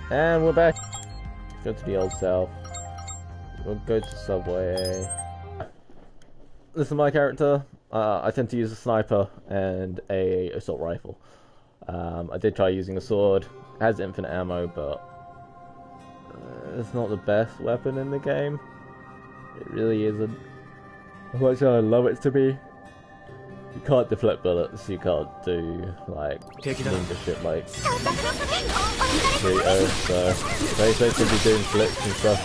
And we're back. Go to the old south. We'll go to Subway. This is my character. I tend to use a sniper and a assault rifle. I did try using a sword. It has infinite ammo, but it's not the best weapon in the game. It really isn't. As much as I love it to be. You can't deflect bullets, you can't do like ninja shit like Burrito, so they could be doing flips and stuff.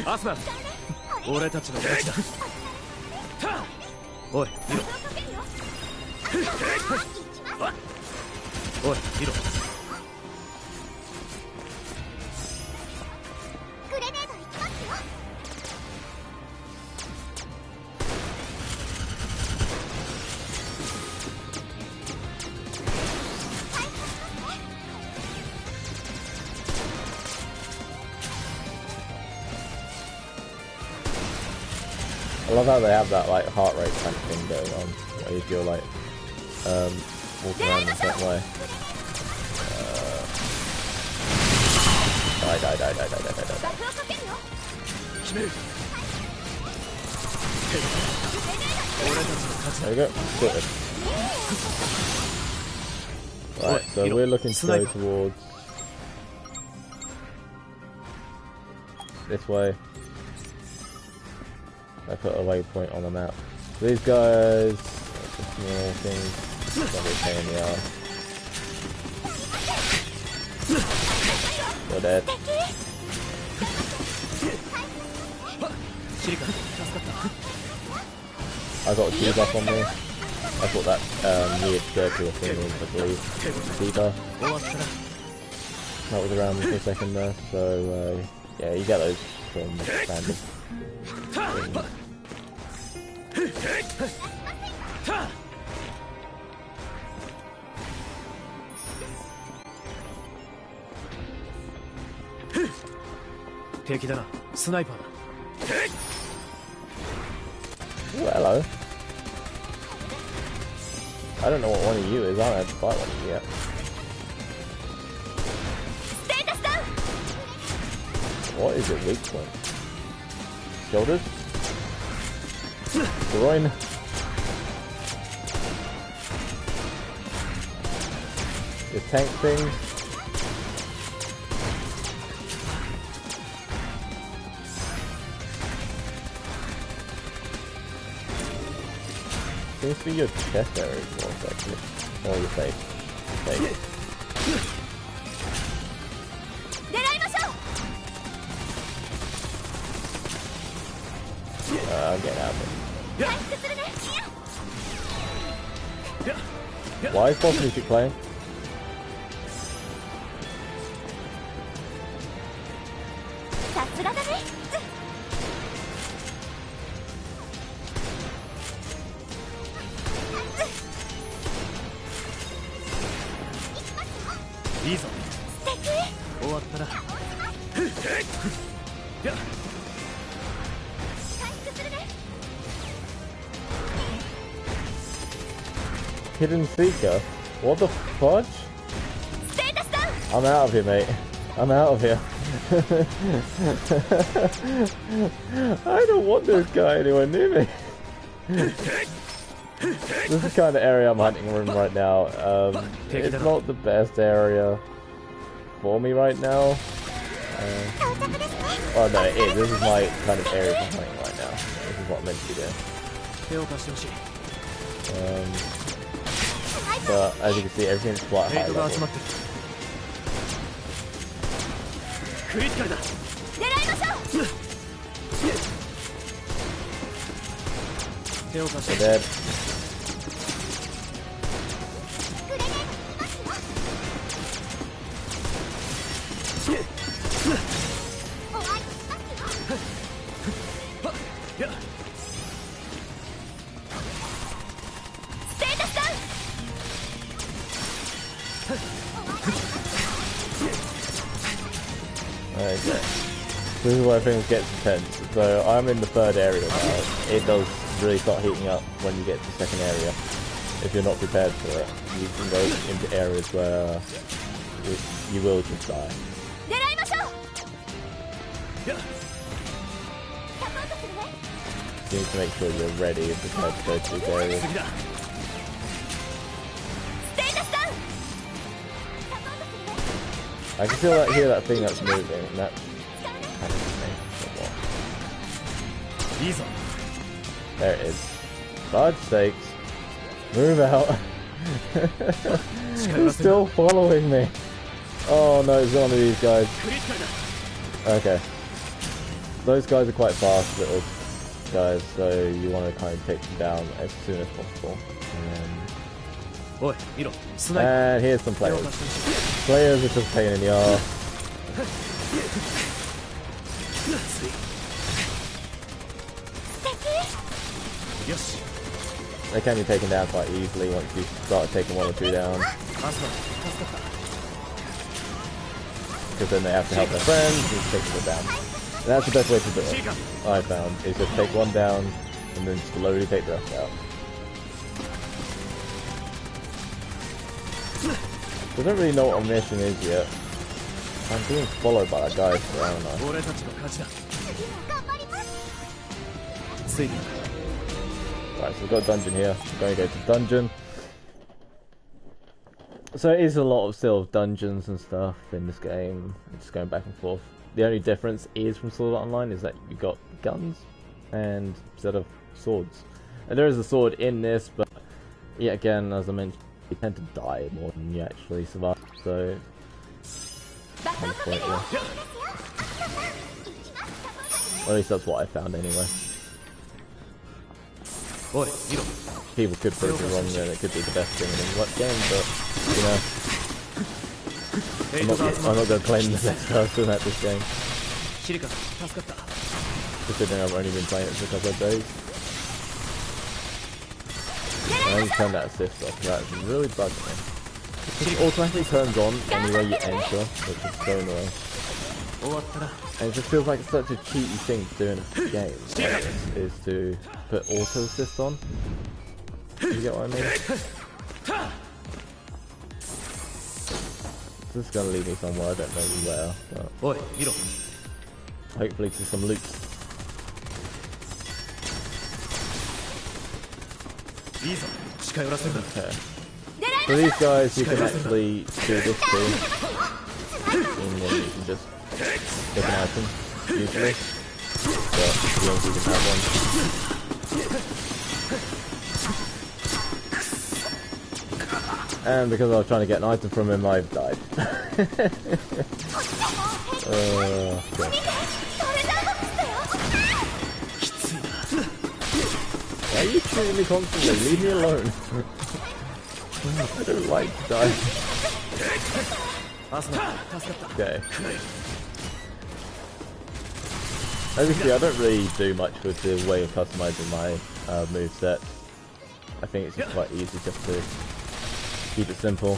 Asuna! 俺たちの勝ちだ。おい、見ろ。おい、見ろ。グレネード行きますよ。I love how they have that like heart rate kind of thing going on, where if you're like walking around in a certain way. Die. There we go. Good. Right, so we're looking to go towards this way. I put a waypoint on the map. These guys, just small things, don't be a pain in the ass. You're dead. I got a debuff on me. I thought that needed to go to a thing, I believe. Debuff. That was around for a second there, so yeah, you get those from standard. Ooh, hello. I don't know what one of you is. I haven't had to fight one of you yet. What is it weak point? Shoulders? Groin? The tank things? Seems to be your chest area more actually. Or your face. I'll get out of it. Why is boss music playing? Hidden Seeker? What the fudge? I'm out of here, mate. I'm out of here. I don't want this guy anywhere near me. This is the kind of area I'm hunting in right now. It's not the best area for me right now. Oh no, it is. This is my kind of area for hunting right now. This is what I'm meant to be doing. But as you can see, everything's quite high level. They're dead. Okay. This is where things get intense. So I'm in the third area now. It does really start heating up when you get to the second area. If you're not prepared for it, you can go into areas where you will just die. You need to make sure you're ready and prepared to go to these areas. I can feel that, hear that thing that's moving, and that kind of thing. There it is. God's sakes. Move out. He's still following me. Oh no, it's one of these guys. Okay. Those guys are quite fast little guys, so you want to kind of take them down as soon as possible. And here's some players. Players are just a pain in the arse. They can be taken down quite easily once you start taking one or two down. Because then they have to help their friends and take them down. And that's the best way to do it, I found, is just take one down and then slowly take the rest out. I don't really know what our mission is yet. I'm being followed by that guy, so I don't know. Right, so we've got a dungeon here. We're going to go to dungeon. So it is a lot of still dungeons and stuff in this game. Just going back and forth. The only difference is from Sword Art Online is that you got guns and instead of swords. And there is a sword in this, but yet again, as I mentioned, you tend to die more than you actually survive. So kind of pointless. Or at least that's what I found anyway. People could prove me wrong and it could be the best thing in the game, but you know, I'm not going to claim the best person at this game. Considering I've only been playing it for a couple of days. I only turned that assist off, that's really bugging me. It automatically turns on anywhere you enter, which is so annoying. And it just feels like it's such a cheaty thing to do in a game, like this, is to put auto assist on. You get what I mean? This is gonna lead me somewhere, I don't know where, but hopefully to some loot. Okay. So these guys you can actually do this too. And then you can just pick an item, usually. But as long as you can have one. And because I was trying to get an item from him, I've died. Okay. Why are you shooting me constantly? Leave me alone. I don't like to die. Okay. Obviously, I don't really do much with the way of customizing my moveset. I think it's just quite easy just to keep it simple.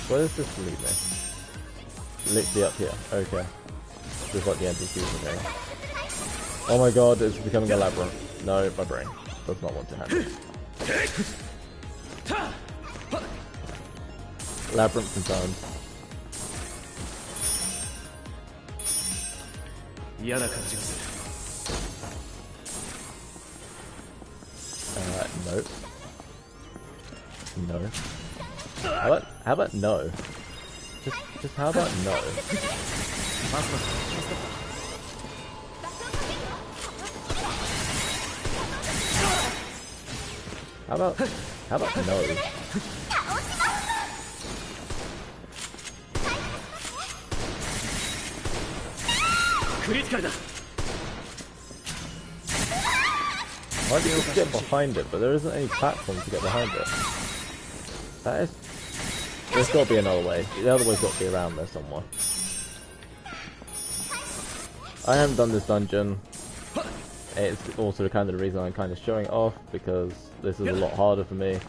Where does this lead me? Literally up here. Okay. Just like the NPCs in there. Oh my god, it's becoming a labyrinth. No, my brain does not want to handle it. Labyrinth confirmed. Nope. No. How about no? Just how about no? How about no? Might be able to get behind it, but there isn't any platform to get behind it. That is... There's got to be another way. The other way's got to be around there somewhere. I haven't done this dungeon. It's also kind of the reason I'm kind of showing it off, because this is a lot harder for me.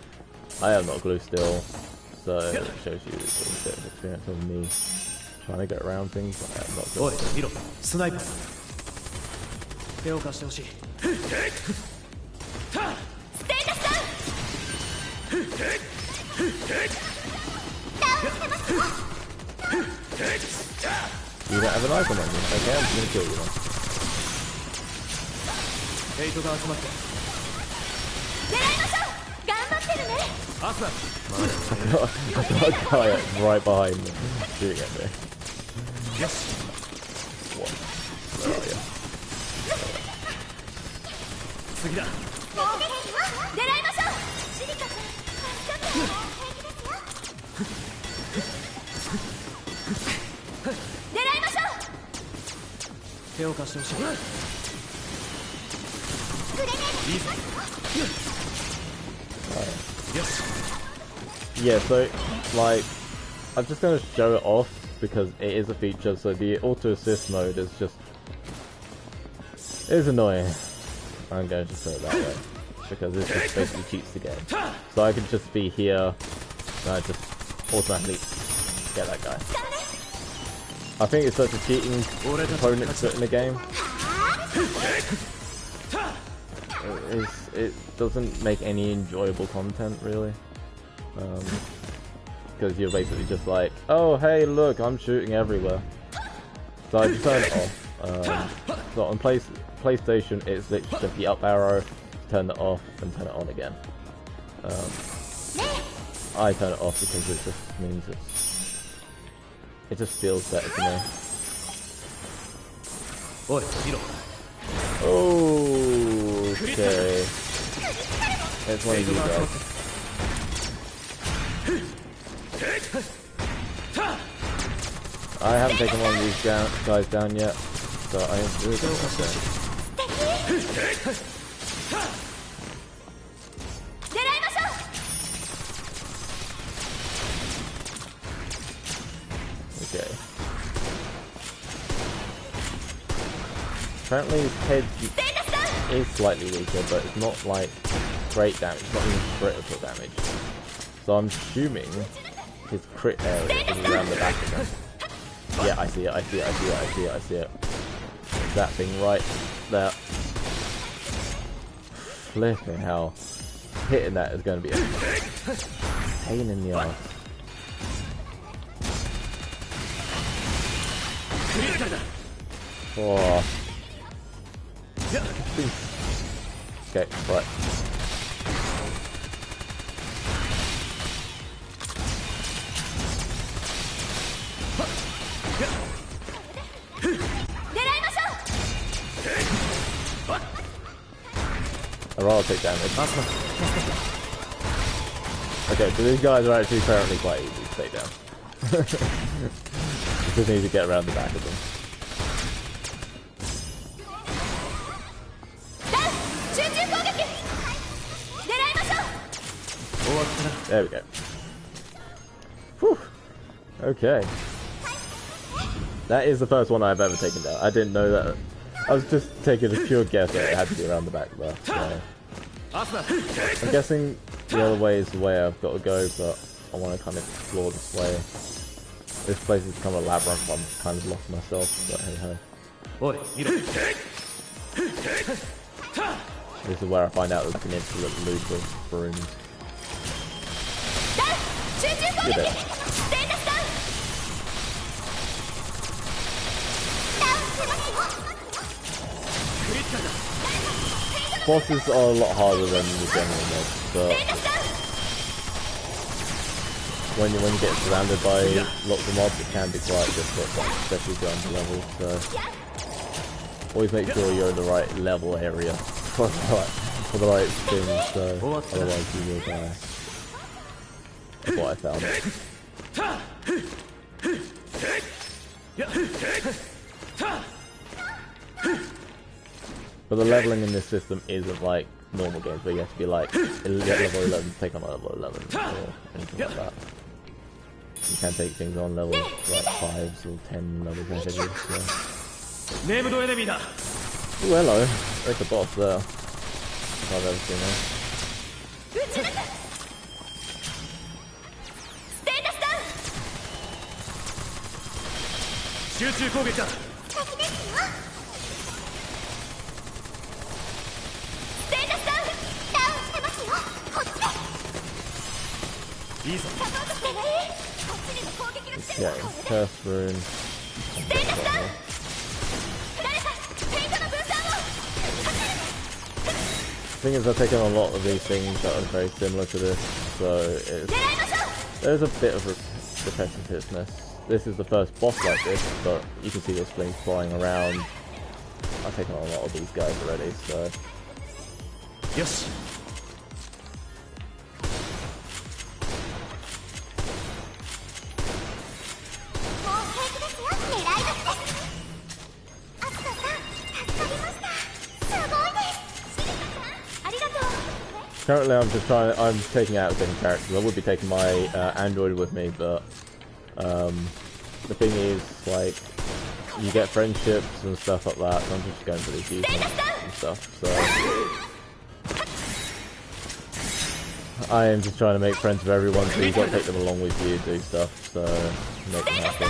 I have not glue still, so it shows you a bit of experience of me trying to get around things, but I'm not おい good. 見ろスナイパー手を貸してほしいステータスダウンYou don't have an icon on you. Okay, I'm just gonna kill you then. ヘイトが集まって狙いましょう頑張ってるねアスナ I got a guy right behind me shooting at me. よし What? Where are you? 次だ狙いましょうシリカちゃん助かってる平気ですよ狙いましょう手を貸してほしいグレネーいいぞよし Yeah, so, like, I'm just gonna show it off because it is a feature, so the auto assist mode is just... It is annoying. I'm going to say it that way. Because it just basically cheats the game. So I could just be here, and I just automatically get that guy. I think it's such a cheating component to put in the game. It doesn't make any enjoyable content, really. Because you're basically just like, oh hey look, I'm shooting everywhere. So I just turn it off. So on PlayStation it's literally just the up arrow, turn it off and turn it on again. I turn it off because it just means it just feels better to me. おい見ろ Okay. It's one of you guys. I haven't taken one of these guys down yet, so I am really good at that. 狙いましょう Okay. Apparently his head is slightly weaker, but it's not like great damage, it's not even critical damage. So I'm assuming his crit area is around the back of him. Yeah, I see it, I see it, I see it, I see it, I see it. It's that thing right there. Flipping hell. Hitting that is going to be a pain in the ass. Oh. Okay, right. I'd rather take damage. Okay, so these guys are actually apparently quite easy to take down. Just need to get around the back of them. There we go. Whew. Okay. That is the first one I've ever taken down. I didn't know that. I was just taking a pure guess that it had to be around the back there. So. I'm guessing the other way is the way I've got to go, but I want to kind of explore this way. This place has become a labyrinth, I'm kind of lost myself, but hey ho. This is where I find out there's an infinite loop of rooms. You're dead. Bosses are a lot harder than the general mobs, but when you get surrounded by lots of mobs, it can be quite difficult, especially going to levels. So always make sure you're in the right level area for the right thing. So otherwise you will die. That's what I found. But the leveling in this system isn't like normal games where you have to be like level 11 to take on level 11 or anything like that. You can take things on level like 5s or 10 levels ahead of you. Oh hello, there's the boss there. I've ever seen that. 集中攻撃だ。敵ですよ。ステータスダウンしてますよ。こっちでいいぞ。サポートしてね。こっちにも攻撃が来てる。 Yeah, first rune. ステータスダウン。誰かペイントの分散を。 Thing is, I've taken a lot of these things that are very similar to this, so there's a bit of repetitiveness. This is the first boss like this, but you can see the slings flying around. I've taken on a lot of these guys already, so... よし。もう平気ですよ。狙い撃ちです。アスカさん、助かりました。すごいです。シリカさん、ありがとう。 Currently I'm taking out a different characters. I would be taking my android with me, but the thing is, like, you get friendships and stuff like that, so I'm just going for these achievements and stuff, so... I am just trying to make friends with everyone, so you've got to take them along with you, do stuff, so make them happy.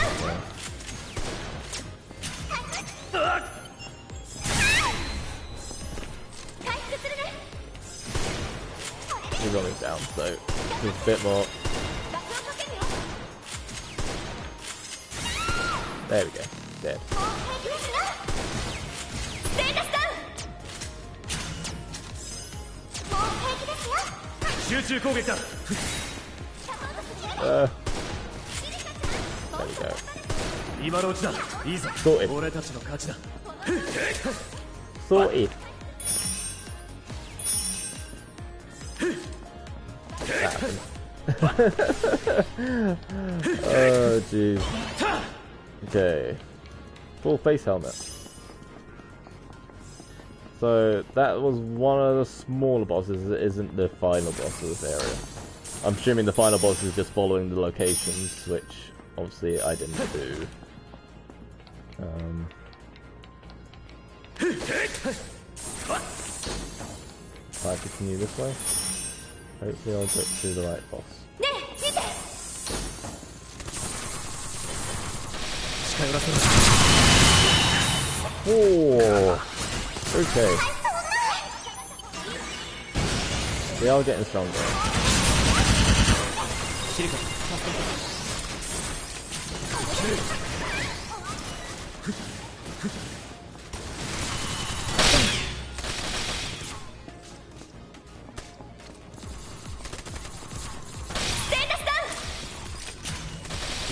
Yeah. He rolling down, so there's a bit more. There we go. Dead. 集中攻撃だ。 There we go. 今のうちだ。いいぞ。 Sorted. 俺たちの勝ちだ。 Sorted. Oh jeez. Okay. Full face helmet. So that was one of the smaller bosses. It isn't the final boss of this area. I'm assuming the final boss is just following the locations, which obviously I didn't do. If I continue this way, hopefully I'll get to the right boss. 近寄らせろ。 Oh, okay. We are getting stronger. シリカ。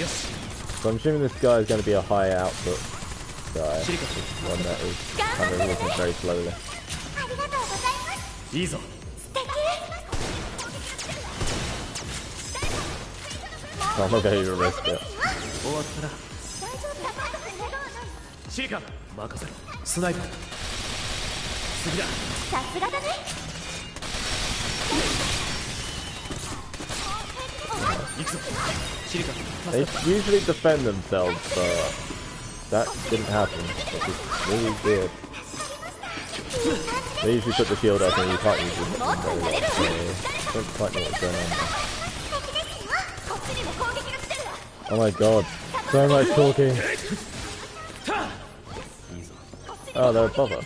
よし。 So I'm assuming this guy is going to be a high output guy. This one that is kind of walking very slowly. ありがとうございます。いいぞ。 素敵。 So I'm not going to risk it. 終わったな。シリカ、任せろ。スナイパー。次だ。さすがだね。 行くぞ。シリカ。 They usually defend themselves, but that didn't happen, which is really weird. They usually put the shield up and you can't use it very well, so I don't quite know what's going on there. Oh my god, so much talking. Oh, they're above us.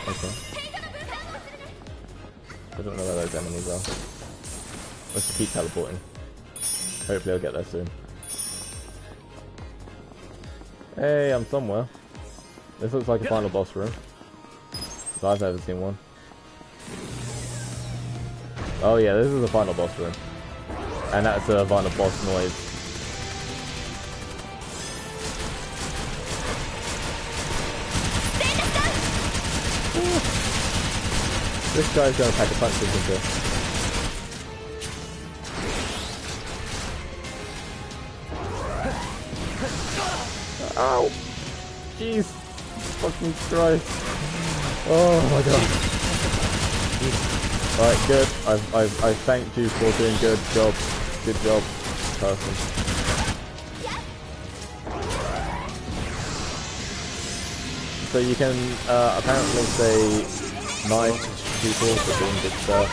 Okay. I don't know where those enemies are. Let's just keep teleporting. Hopefully I'll get there soon. Hey, I'm somewhere. This looks like a final boss room. If I've ever seen one. Oh yeah, this is the final boss room. And that's a final boss noise. This guy's gonna pack a punch into this. Ow! Jeez! Fucking Christ! Oh my god! Alright, good. I thanked you for doing good job. Good job, person. So you can apparently say nice to people for doing good stuff.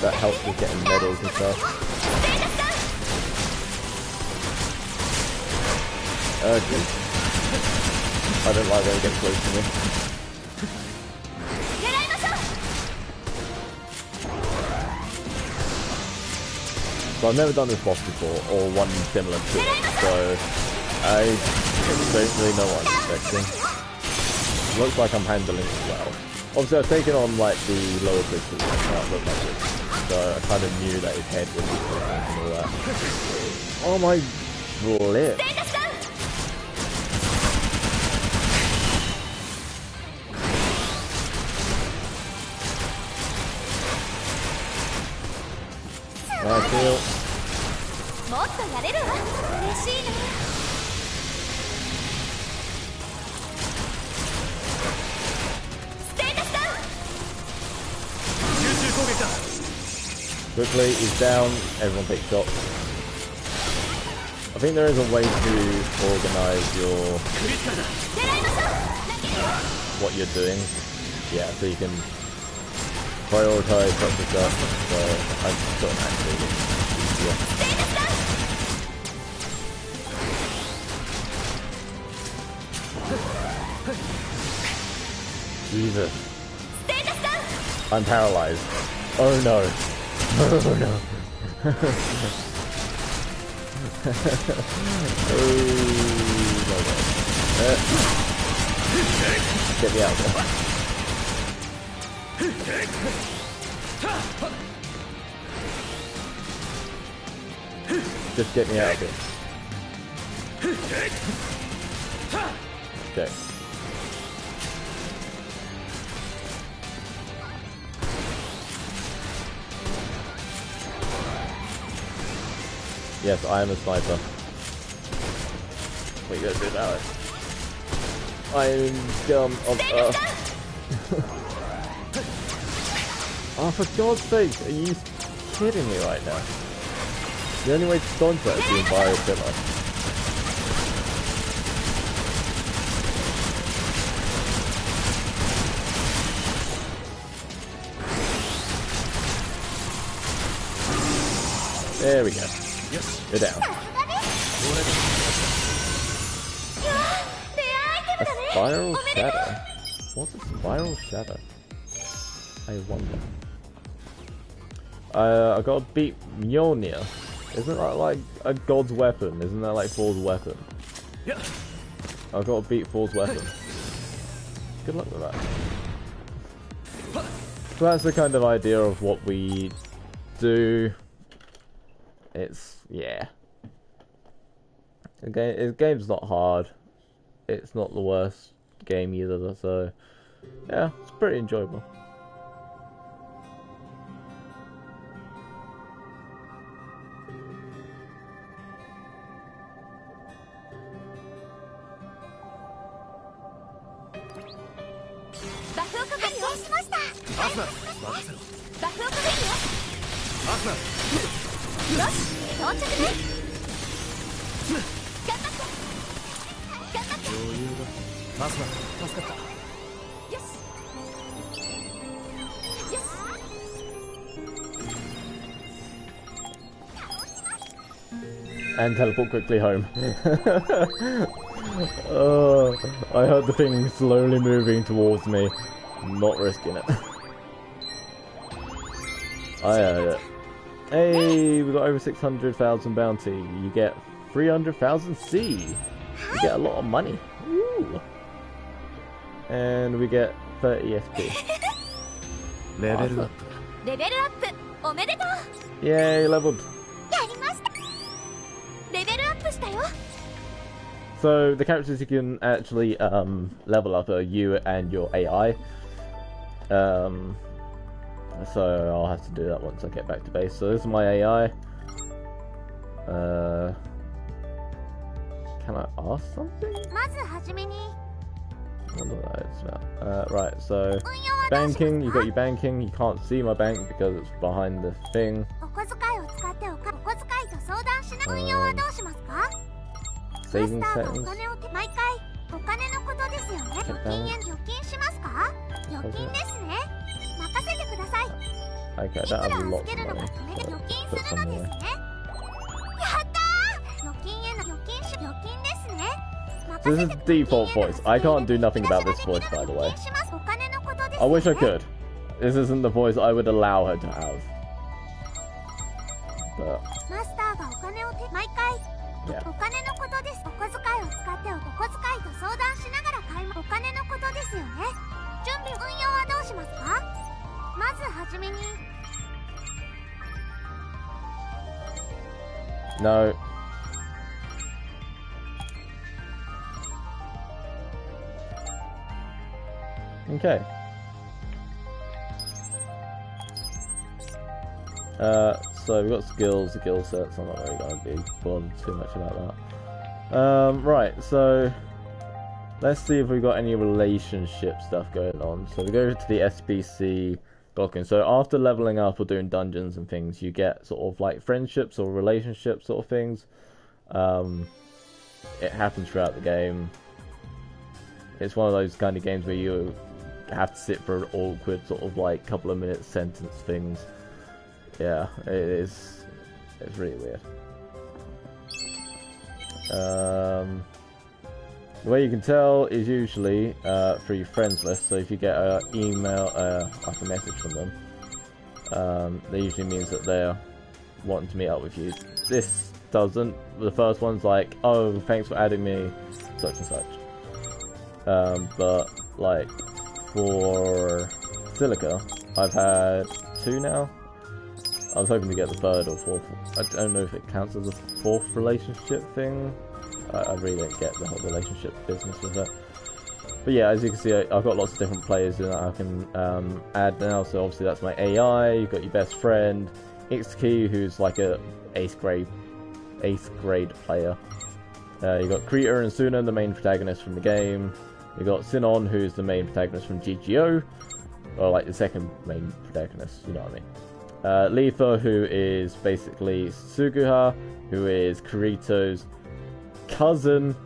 That helps with getting medals and stuff. Okay. I don't like when it gets close to me. So I've never done this boss before, or one similar to it, so I don't really know what I'm expecting. Looks like I'm handling it well. Obviously I've taken on like the lower crystals, that look like this, so I kind of knew that his head would be different and all that. Oh my flip. I feel. Quickly, he's down, everyone takes shots. I think there is a way to organize your what you're doing. Yeah, so you can prioritize such and stuff. So I've got an actually easier. Jesus. I'm paralyzed. Oh no. Oh no. Oh my god. Get me out of there. Just get me out of here. Okay. Yes, I am a sniper. What are you gonna do about it? I'm scum of earth. Oh, for God's sake, are you kidding me right now? The only way to dodge that is the Enviro Pillar. There we go. You're down. A spiral shadow? What's a spiral shadow? I wonder. I gotta beat Mjolnir. Isn't that like a god's weapon? Isn't that like Thor's weapon? Yeah. I gotta beat Thor's weapon. Good luck with that. So that's the kind of idea of what we do. It's, yeah. The game's not hard. It's not the worst game either, so yeah, it's pretty enjoyable. And teleport quickly home. Oh, I heard the thing slowly moving towards me. Not risking it. I heard it. Hey, we got over 600,000 bounty. You get 300,000 C. You get a lot of money. Ooh. And we get 30 SP. Awesome. Yay, leveled. So the characters you can actually level up are you and your AI. So I'll have to do that once I get back to base. So this is my AI. Can I ask something? I wonder what that is about. Right, so banking, you got your banking. You can't see my bank because it's behind the thing. Saving settings. Check balance. Okay, that has lots of money. So put some away. This is default voice. I can't do nothing about this voice, by the way. I wish I could. This isn't the voice I would allow her to have. But yeah. No. Okay. So we've got skills, skill sets. I'm not really going to be bothered too much about that. Right, so let's see if we've got any relationship stuff going on. So we go to the SBC Gokuen. So after leveling up or doing dungeons and things, you get sort of like friendships or relationship sort of things. It happens throughout the game. It's one of those kind of games where you have to sit for an awkward sort of like couple of minutes sentence things. Yeah, it is. It's really weird. The way you can tell is usually through your friends list. So if you get an email, like a message from them, that usually means that they're wanting to meet up with you. This doesn't. The first one's like, oh, thanks for adding me, such and such. But like for Silica, I've had 2 now. I was hoping to get the 3rd or 4th. I don't know if it counts as a 4th relationship thing. I really don't get the whole relationship business with it. But yeah, as you can see, I've got lots of different players that I can add now. So obviously that's my AI. You've got your best friend, Ixki, who's like a 8th grade player. You've got Krita and Suna, the main protagonists from the game. You've got Sinon, who's the main protagonist from GGO. Or like the second main protagonist, you know what I mean. Leafa, who is basically Suguha, who is Kirito's cousin,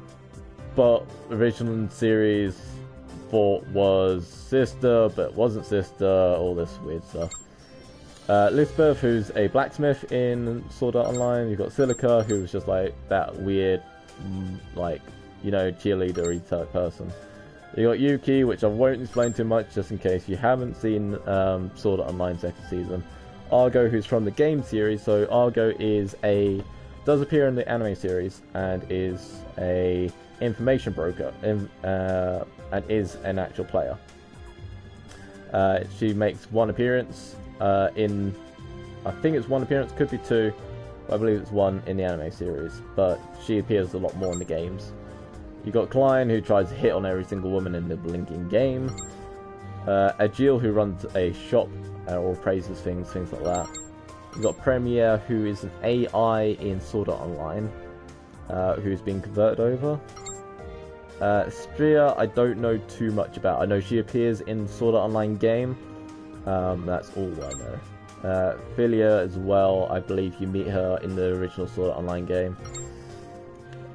but original series thought was sister, but wasn't sister, all this weird stuff. Lisbeth, who's a blacksmith in Sword Art Online. You've got Silica, who's just like that weird, like, you know, cheerleader-y type person. You got Yuki, which I won't explain too much, just in case you haven't seen Sword Art Online 2nd season. Argo, who's from the game series. So Argo does appear in the anime series and is a information broker and is an actual player. She makes 1 appearance in, I think it's 1 appearance, could be 2, but I believe it's 1 in the anime series, but she appears a lot more in the games. You got Klein, who tries to hit on every single woman in the blinking game. Agil, who runs a shop or praises things like that. You've got Premiere, who is an AI in Sword Art Online, who's been converted over. Stria, I don't know too much about. I know she appears in Sword Art Online game. That's all I know. Philia as well, I believe you meet her in the original Sword Art Online game.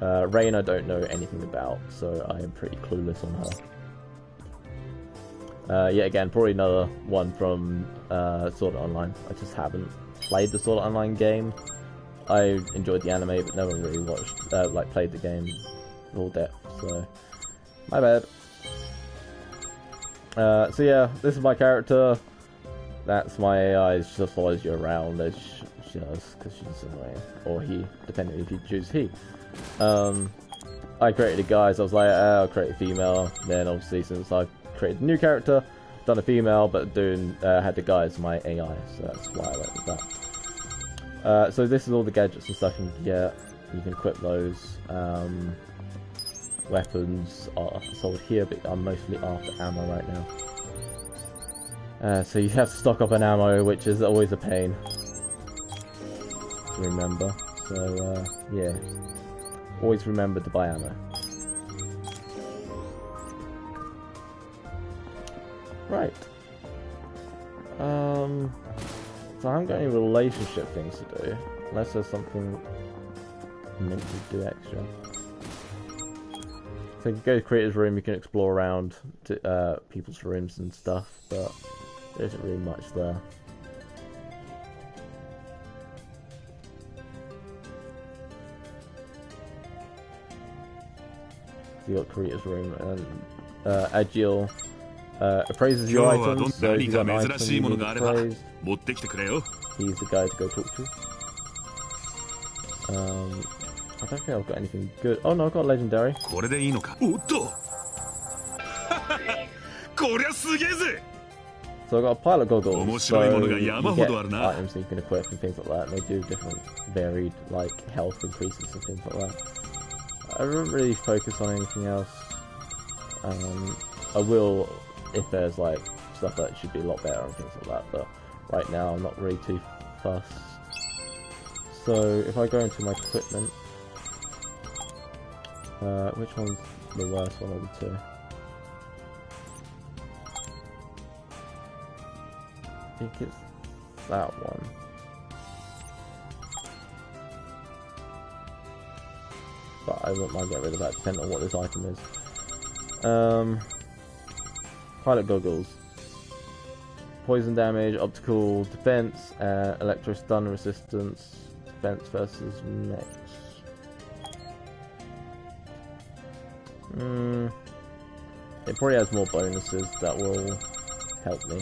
Rain, I don't know anything about, so I am pretty clueless on her. Yet again, probably another one from Sword Art Online. I just haven't played the Sword Art Online game. I enjoyed the anime, but never really watched, played the game full depth. So my bad. So yeah, this is my character. That's my AI. She just follows you around as she does, because she's annoying, or he, depending if you choose he. I created a guy, so I was like, I'll create a female. Then obviously, since I've created a new character, done a female, but had the guy as my AI, so that's why I went with that. So this is all the gadgets and stuff you can get. You can equip those. Weapons are sold here, but I'm mostly after ammo right now. So you have to stock up on ammo, which is always a pain to remember. So yeah, always remember to buy ammo. Right. So I haven't got any relationship things to do, unless there's something meant to do extra. So you can go to Creator's Room, you can explore around to, people's rooms and stuff, but there isn't really much there. you got Karita's room, and Agil appraises your items, so if you got an item you need appraised, he's the guy to go talk to. I don't think I've got anything good. Oh no, I've got a legendary. So I've got a pilot goggles, so you get items that you can equip and things like that, and they do different varied like health increases and things like that. I don't really focus on anything else. I will if there's like stuff that should be a lot better and things like that, but right now I'm not really too fussed. So if I go into my equipment, which one's the worst one of the two? I think it's that one. But I wouldn't mind getting rid of that depending on what this item is. Pilot goggles. Poison damage, optical defense, electro stun resistance, defense versus mech. It probably has more bonuses that will help me.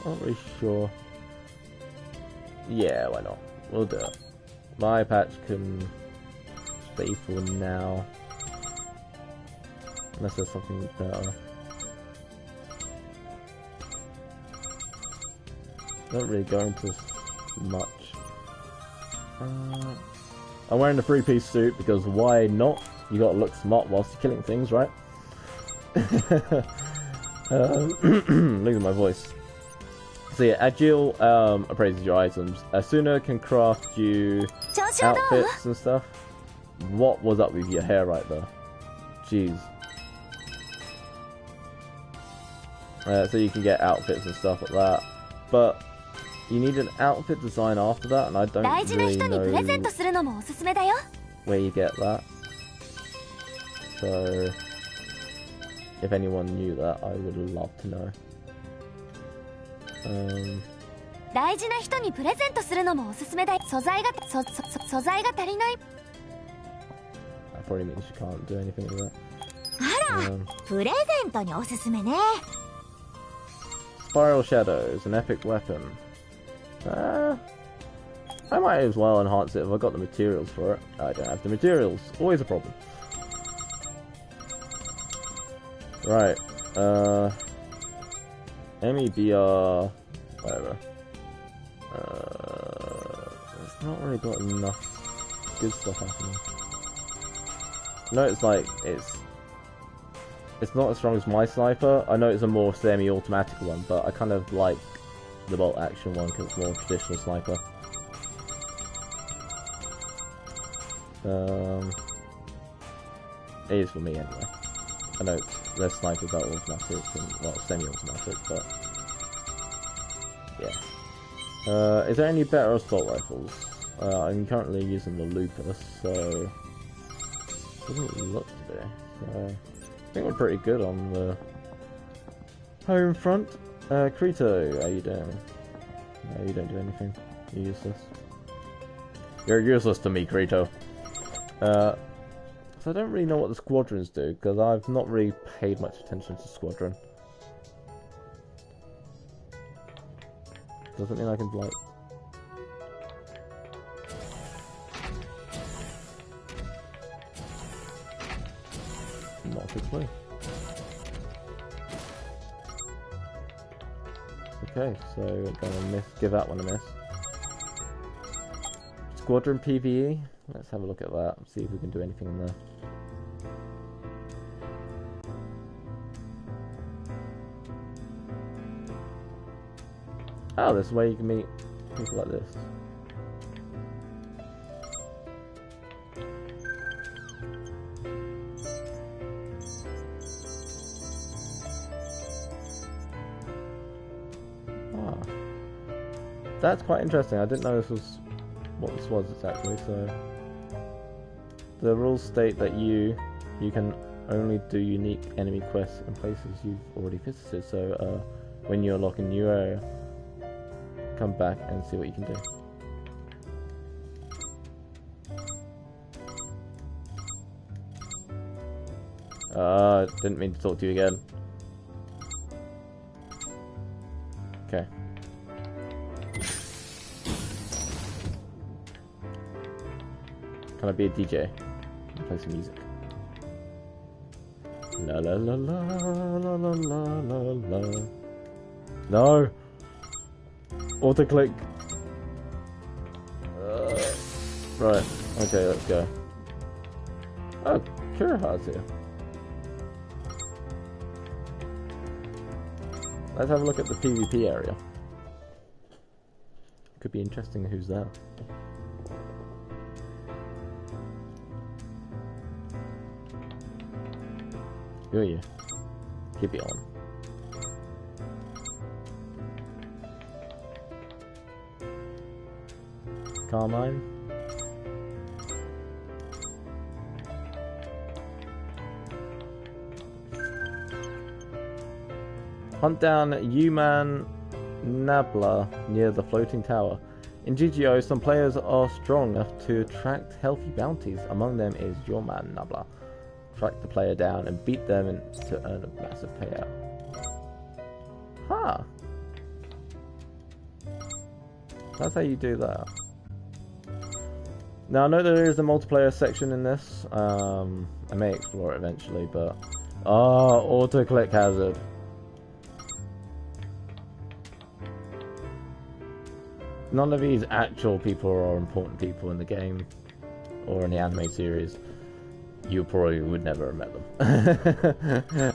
Not really sure. Yeah, why not? We'll do it. My patch can stay for now. Unless there's something better. Don't really go into much. I'm wearing a 3-piece suit because why not? You gotta look smart whilst you're killing things, right? Losing my voice. So yeah, Agil appraises your items. Asuna can craft you outfits and stuff. What was up with your hair right there? Jeez. So you can get outfits and stuff like that. But you need an outfit design after that, and I don't really know where you get that. So if anyone knew that, I would love to know. That probably means you can't do anything with that. Spiral Shadows, an epic weapon. I might as well enhance it if I got the materials for it. I don't have the materials. Always a problem. Right. MEBR, whatever. It's not really got enough good stuff happening. No, it's like it's not as strong as my sniper. I know it's a more semi-automatic one, but I kind of like the bolt action one because it's more traditional sniper. It is for me anyway. I know there's snipers that are automatic and well, semi-automatic, but yeah. Is there any better assault rifles? I'm currently using the Lupus, so doesn't look to be. So I think we're pretty good on the home front. Krito, how you doing? No, you don't do anything. You're useless. You're useless to me, Krito. So I don't really know what the squadrons do, because I've not really paid much attention to squadron. Doesn't mean I can, like... Not a clue. Okay, so we're gonna give that one a miss. Squadron PvE? Let's have a look at that and see if we can do anything in there. Oh, there's a way you can meet people like this. Ah. That's quite interesting. I didn't know this was what this was exactly, so the rules state that you can only do unique enemy quests in places you've already visited, so when you unlock a new area, come back and see what you can do. Didn't mean to talk to you again. Okay. Can I be a DJ? Play some music. La la la la la la la la la. No! Autoclick. Right. Okay, let's go. Oh, Kuroha's here. Let's have a look at the PvP area. Could be interesting who's there. Who are you? Keep it on. Carmine? Hunt down Human Nabla near the floating tower. In GGO, some players are strong enough to attract healthy bounties. Among them is your man Nabla. Track the player down and beat them to earn a massive payout. Huh. That's how you do that. Now I know there is a multiplayer section in this. I may explore it eventually, but auto click hazard. None of these actual people are important people in the game or in the anime series. You probably would never have met them.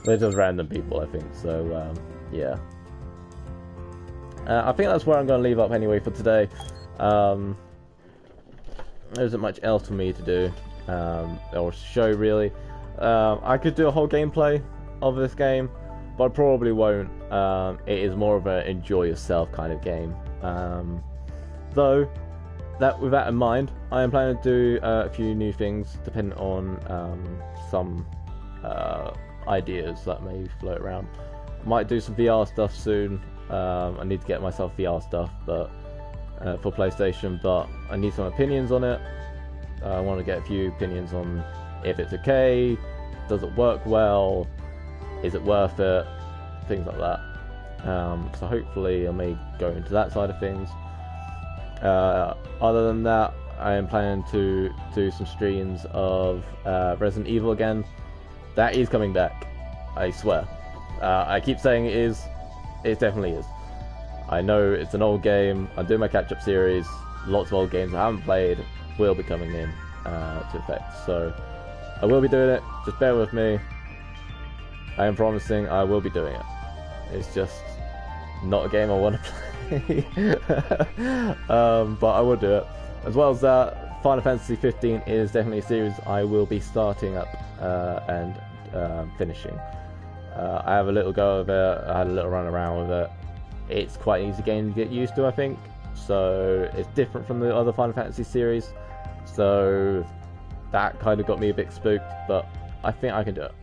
They're just random people, I think. So yeah. I think that's where I'm going to leave up anyway for today. There isn't much else for me to do or show really. I could do a whole gameplay of this game, but I probably won't. It is more of an enjoy yourself kind of game. Though, with that in mind, I am planning to do a few new things depending on some ideas that may float around. Might do some VR stuff soon. I need to get myself VR stuff, but for PlayStation, but I need some opinions on it. I want to get a few opinions on if it's okay, does it work well, is it worth it, things like that. So hopefully I may go into that side of things. Other than that, I am planning to do some streams of Resident Evil again. That is coming back, I swear. I keep saying it is. It definitely is. I know it's an old game. I'm doing my catch-up series. Lots of old games I haven't played will be coming in to effect. So I will be doing it. Just bear with me. I am promising I will be doing it. It's just not a game I want to play. But I will do it. As well as that, Final Fantasy 15 is definitely a series I will be starting up and finishing. I have a little go of it. I had a little run around with it. It's quite an easy game to get used to, I think. So it's different from the other Final Fantasy series. So that kind of got me a bit spooked, but I think I can do it.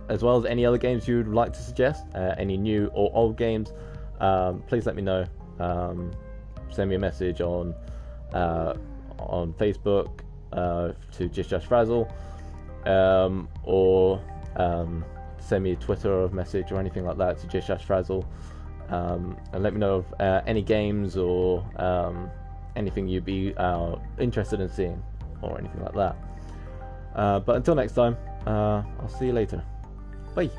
As well as any other games you would like to suggest, any new or old games, please let me know. Send me a message on Facebook to JustJustFrazzle, or send me a Twitter message or anything like that to JustJustFrazzle, and let me know of any games or anything you'd be interested in seeing or anything like that. But until next time, I'll see you later. Bye.